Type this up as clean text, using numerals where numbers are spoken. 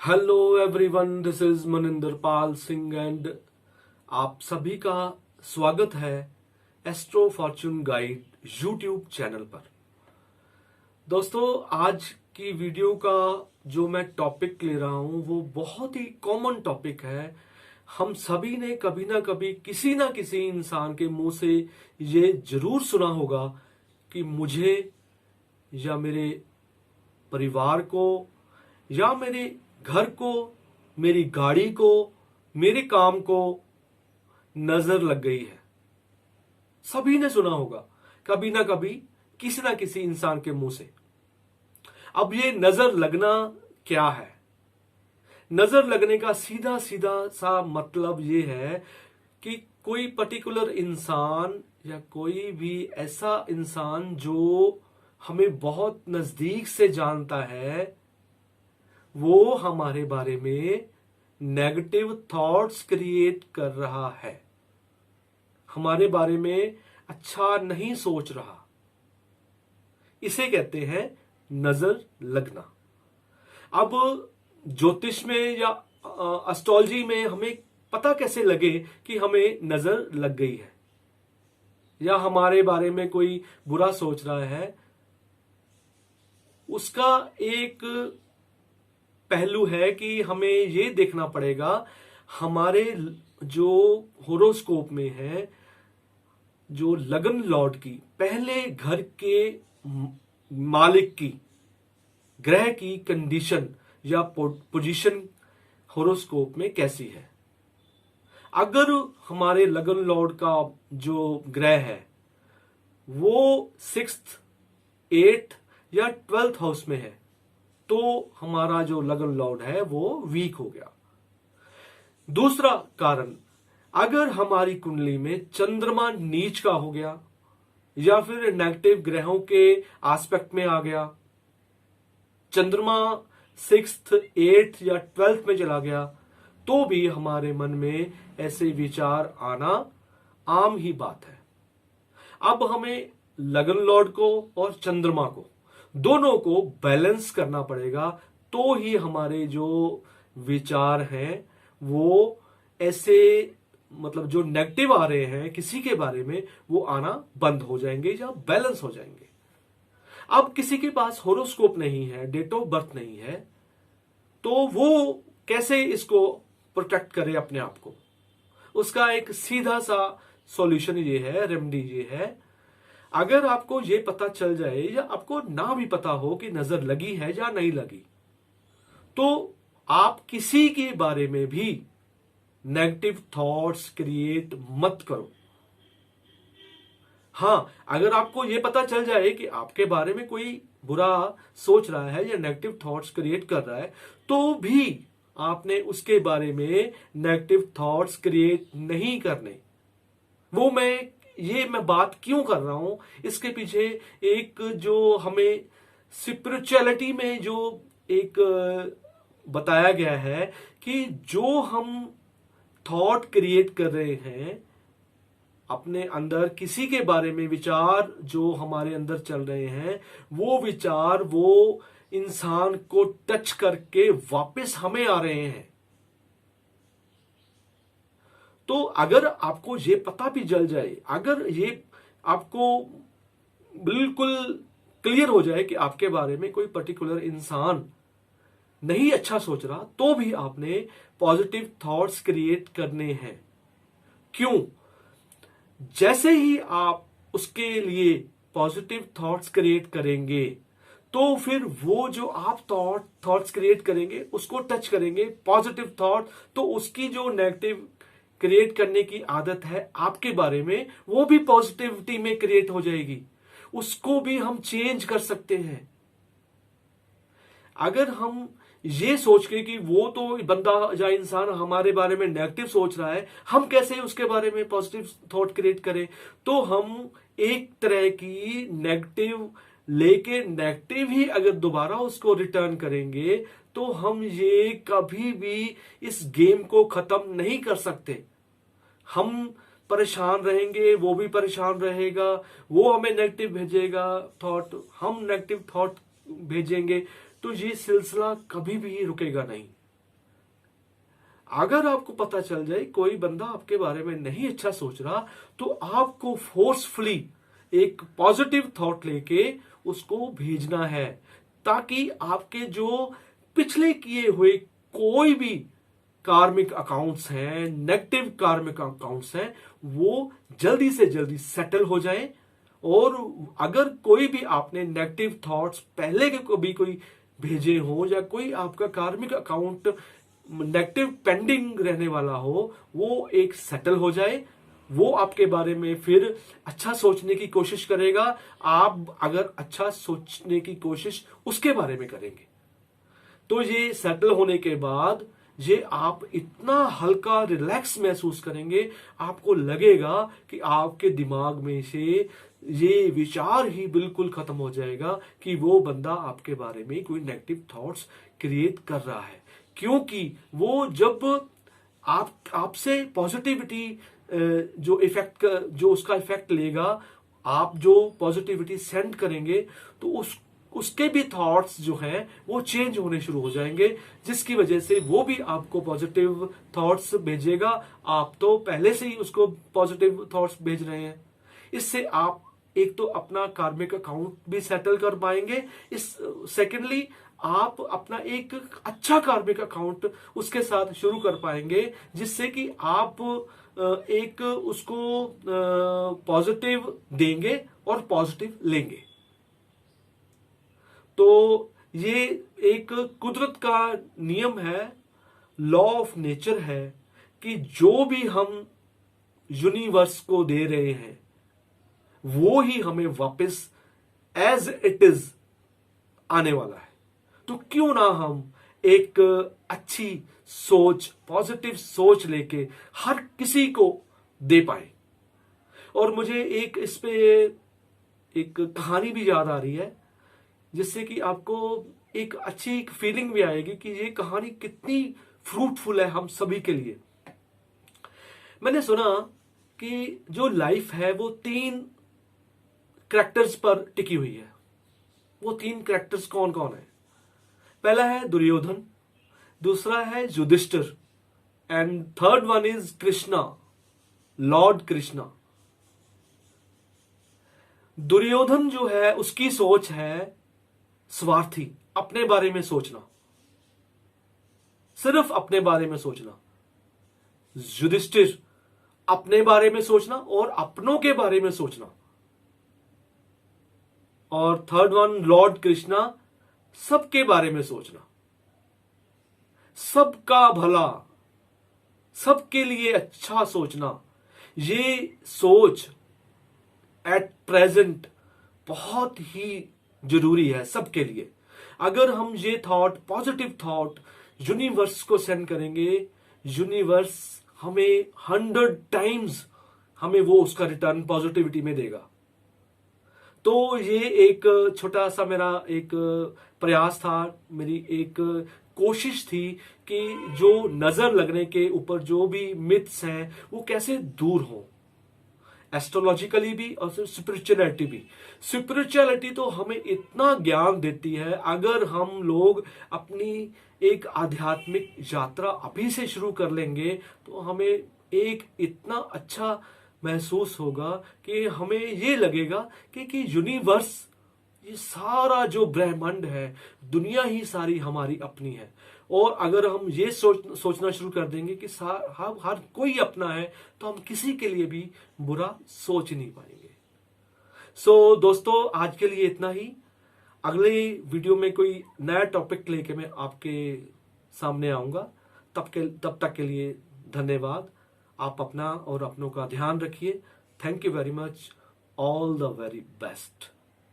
Hello everyone, this is Maninder Pal Singh and आप सभी का स्वागत है astro Fortune guide YouTube channel पर। दोस्तों, आज की वीडियो का जो मैं टॉपिक ले रहा हूं वो बहुत ही कॉमन टॉपिक है। हम सभी ने कभी ना कभी किसी ना किसी इंसान के मुंह से ये जरूर सुना होगा कि मुझे या मेरे परिवार को या मेरे घर को, मेरी गाड़ी को, मेरे काम को नजर लग गई है। सभी ने सुना होगा कभी ना कभी किसी ना किसी इंसान के मुंह से। अब ये नजर लगना क्या है? नजर लगने का सीधा सीधा सा मतलब ये है कि कोई पर्टिकुलर इंसान या कोई भी ऐसा इंसान जो हमें बहुत नजदीक से जानता है, वो हमारे बारे में नेगेटिव थॉट्स क्रिएट कर रहा है, हमारे बारे में अच्छा नहीं सोच रहा। इसे कहते हैं नजर लगना। अब ज्योतिष में या एस्ट्रोलॉजी में हमें पता कैसे लगे कि हमें नजर लग गई है या हमारे बारे में कोई बुरा सोच रहा है? उसका एक पहलू है कि हमें ये देखना पड़ेगा हमारे जो होरोस्कोप में है, जो लगन लॉर्ड की, पहले घर के मालिक की, ग्रह की कंडीशन या पोजीशन होरोस्कोप में कैसी है। अगर हमारे लगन लॉर्ड का जो ग्रह है वो 6th, 8th या 12th हाउस में है तो हमारा जो लगन लॉर्ड है वो वीक हो गया। दूसरा कारण, अगर हमारी कुंडली में चंद्रमा नीच का हो गया या फिर नेगेटिव ग्रहों के एस्पेक्ट में आ गया, चंद्रमा 6th, 8th या 12th में चला गया, तो भी हमारे मन में ऐसे विचार आना आम ही बात है। अब हमें लगन लॉर्ड को और चंद्रमा को, दोनों को बैलेंस करना पड़ेगा, तो ही हमारे जो विचार हैं वो ऐसे, मतलब जो नेगेटिव आ रहे हैं किसी के बारे में, वो आना बंद हो जाएंगे या बैलेंस हो जाएंगे। अब किसी के पास होरोस्कोप नहीं है, डेट ऑफ बर्थ नहीं है, तो वो कैसे इसको प्रोटेक्ट करे अपने आप को? उसका एक सीधा सा सॉल्यूशन ये है, रेमेडी ये है। अगर आपको ये पता चल जाए या आपको ना भी पता हो कि नजर लगी है या नहीं लगी, तो आप किसी के बारे में भी नेगेटिव थॉट्स क्रिएट मत करो। हां, अगर आपको ये पता चल जाए कि आपके बारे में कोई बुरा सोच रहा है या नेगेटिव थॉट्स क्रिएट कर रहा है, तो भी आपने उसके बारे में नेगेटिव थॉट्स क्रिएट नहीं करने। मैं बात क्यों कर रहा हूं, इसके पीछे एक जो हमें स्पिरिचुअलिटी में जो एक बताया गया है कि जो हम थॉट क्रिएट कर रहे हैं अपने अंदर, किसी के बारे में विचार जो हमारे अंदर चल रहे हैं, वो विचार वो इंसान को टच करके वापस हमें आ रहे हैं। तो अगर आपको ये पता भी चल जाए, अगर ये आपको बिल्कुल क्लियर हो जाए कि आपके बारे में कोई पर्टिकुलर इंसान नहीं अच्छा सोच रहा, तो भी आपने पॉजिटिव थॉट्स क्रिएट करने हैं। क्यों? जैसे ही आप उसके लिए पॉजिटिव थॉट्स क्रिएट करेंगे, तो फिर वो जो आप थॉट्स क्रिएट करेंगे उसको टच करेंगे पॉजिटिव थॉट, तो उसकी जो नेगेटिव क्रिएट करने की आदत है आपके बारे में, वो भी पॉजिटिविटी में क्रिएट हो जाएगी। उसको भी हम चेंज कर सकते हैं। अगर हम ये सोच के कि वो तो बंदा या इंसान हमारे बारे में नेगेटिव सोच रहा है, हम कैसे उसके बारे में पॉजिटिव थॉट क्रिएट करें, तो हम एक तरह की नेगेटिव लेके नेगेटिव ही अगर दोबारा उसको रिटर्न करेंगे, तो हम ये कभी भी इस गेम को खत्म नहीं कर सकते। हम परेशान रहेंगे, वो भी परेशान रहेगा, वो हमें नेगेटिव भेजेगा थॉट, हम नेगेटिव थॉट भेजेंगे, तो ये सिलसिला कभी भी रुकेगा नहीं। अगर आपको पता चल जाए कोई बंदा आपके बारे में नहीं अच्छा सोच रहा, तो आपको फोर्सफुली एक पॉजिटिव थॉट लेके उसको भेजना है, ताकि आपके जो पिछले किए हुए कोई भी कार्मिक अकाउंट्स हैं, नेगेटिव कार्मिक अकाउंट्स हैं, वो जल्दी से जल्दी सेटल हो जाएं। और अगर कोई भी आपने नेगेटिव थॉट्स पहले के को भी कोई भेजे हो, या कोई आपका कार्मिक अकाउंट नेगेटिव पेंडिंग रहने वाला हो, वो एक सेटल हो जाए। वो आपके बारे में फिर अच्छा सोचने की कोशिश करेगा। आप अगर अच्छा सोचने की कोशिश उसके बारे में करेंगे, तो ये सेटल होने के बाद ये आप इतना हल्का रिलैक्स महसूस करेंगे, आपको लगेगा कि आपके दिमाग में से ये विचार ही बिल्कुल खत्म हो जाएगा कि वो बंदा आपके बारे में कोई नेगेटिव थॉट्स क्रिएट कर रहा है। क्योंकि वो जब आपसे पॉजिटिविटी जो इफेक्ट जो उसका इफेक्ट लेगा, आप जो पॉजिटिविटी सेंड करेंगे, तो उसके भी थॉट्स जो हैं वो चेंज होने शुरू हो जाएंगे, जिसकी वजह से वो भी आपको पॉजिटिव थॉट्स भेजेगा। आप तो पहले से ही उसको पॉजिटिव थॉट्स भेज रहे हैं। इससे आप एक तो अपना कार्मिक अकाउंट भी सेटल कर पाएंगे, सेकेंडली आप अपना एक अच्छा कार्मिक अकाउंट उसके साथ शुरू कर पाएंगे, जिससे कि आप एक उसको पॉजिटिव देंगे और पॉजिटिव लेंगे। तो ये एक कुदरत का नियम है, लॉ ऑफ नेचर है, कि जो भी हम यूनिवर्स को दे रहे हैं वो ही हमें वापस एज इट इज आने वाला है। तो क्यों ना हम एक अच्छी सोच, पॉजिटिव सोच लेके हर किसी को दे पाए। और मुझे एक इस पे एक कहानी भी याद आ रही है, जिससे कि आपको एक अच्छी एक फीलिंग भी आएगी कि ये कहानी कितनी फ्रूटफुल है हम सभी के लिए। मैंने सुना कि जो लाइफ है वो 3 कैरेक्टर्स पर टिकी हुई है। वो 3 कैरेक्टर्स कौन कौन है? पहला है दुर्योधन, दूसरा है Yudhishthir, and third one is Krishna, Lord Krishna. Duryodhan जो है उसकी सोच है स्वार्थी, अपने बारे में सोचना, सिर्फ अपने बारे में सोचना। युधिष्ठिर अपने बारे में सोचना और अपनों के बारे में सोचना। और थर्ड वन लॉर्ड कृष्णा, सबके बारे में सोचना, सबका भला, सबके लिए अच्छा सोचना। ये सोच एट प्रेजेंट बहुत ही जरूरी है सबके लिए। अगर हम ये थॉट, पॉजिटिव थॉट यूनिवर्स को सेंड करेंगे, यूनिवर्स हमें 100 टाइम्स हमें वो उसका रिटर्न पॉजिटिविटी में देगा। तो ये एक छोटा सा मेरा एक प्रयास था, मेरी एक कोशिश थी कि जो नजर लगने के ऊपर जो भी मिथ्स हैं वो कैसे दूर हो, एस्ट्रोलॉजिकली भी और स्पिरिचुअलिटी भी। स्पिरिचुअलिटी तो हमें इतना ज्ञान देती है, अगर हम लोग अपनी एक आध्यात्मिक यात्रा अभी से शुरू कर लेंगे तो हमें एक इतना अच्छा महसूस होगा कि हमें ये लगेगा कि यूनिवर्स, ये सारा जो ब्रह्मांड है, दुनिया ही सारी हमारी अपनी है। और अगर हम ये सोचना शुरू कर देंगे कि हर कोई अपना है, तो हम किसी के लिए भी बुरा सोच नहीं पाएंगे। सो दोस्तों, आज के लिए इतना ही। अगले वीडियो में कोई नया टॉपिक लेके मैं आपके सामने आऊंगा। तब तक के लिए धन्यवाद। आप अपना और अपनों का ध्यान रखिए। Thank you very much. All the very best.